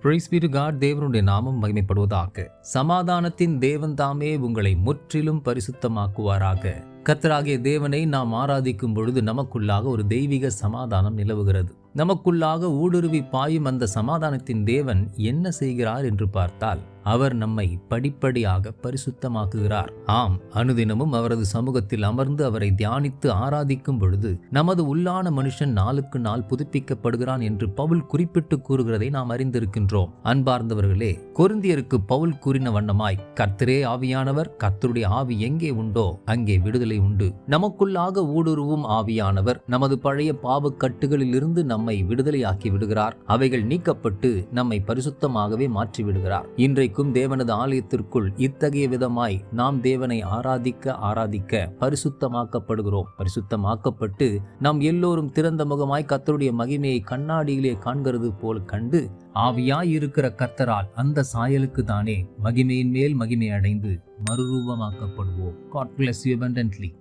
Price B to God. தேவனுடைய நாமம் மகிமைப்படுவதாக. சமாதானத்தின் தேவன் தாமே உங்களை முற்றிலும் பரிசுத்தமாக்குவாராக. கர்த்தராகிய தேவனை நாம் ஆராதிக்கும் பொழுது நமக்குள்ளாக ஒரு தெய்வீக சமாதானம் நிலவுகிறது. நமக்குள்ளாக ஊடுருவி பாயும் அந்த சமாதானத்தின் தேவன் என்ன செய்கிறார் என்று பார்த்தால், அவர் நம்மை படிப்படியாக பரிசுத்தமாக்குகிறார். ஆம், அனுதினமும் அவரது சமூகத்தில் அமர்ந்து அவரை தியானித்து ஆராதிக்கும் பொழுது நமது உள்ளான மனுஷன் நாளுக்கு நாள் புதுப்பிக்கப்படுகிறான் என்று பவுல் குறிப்பிட்டு கூறுகிறதை நாம் அறிந்திருக்கின்றோம். அன்பார்ந்தவர்களே, கொரிந்தியருக்கு பவுல் கூறின வண்ணமாய், கர்த்தரே ஆவியானவர், கர்த்தருடைய ஆவி எங்கே உண்டோ அங்கே விடுதலை உண்டு. நமக்குள்ளாக ஊடுருவும் ஆவியானவர் நமது பழைய பாவ கட்டுகளில் இருந்து நம்மை விடுதலையாக்கி விடுகிறார். அவைகள் நீக்கப்பட்டு நம்மை பரிசுத்தமாகவே மாற்றி விடுகிறார். இன்றைக்கும் தேவனது ஆலயத்திற்குள் இத்தகைய விதமாய் நாம் தேவனை ஆராதிக்க பரிசுத்தமாக்கப்படுகிறோம். பரிசுத்தமாக்கப்பட்டு நாம் எல்லோரும் திறந்த முகமாய் கர்த்தருடைய மகிமையை கண்ணாடியிலே காண்கிறது போல் கண்டு ஆவியாய் இருக்கிற கர்த்தரால் அந்த சாயலுக்கு தானே மகிமையின் மேல் மகிமை அடைந்து மறுரூபமாக்கப்படுவோம். God bless you abundantly.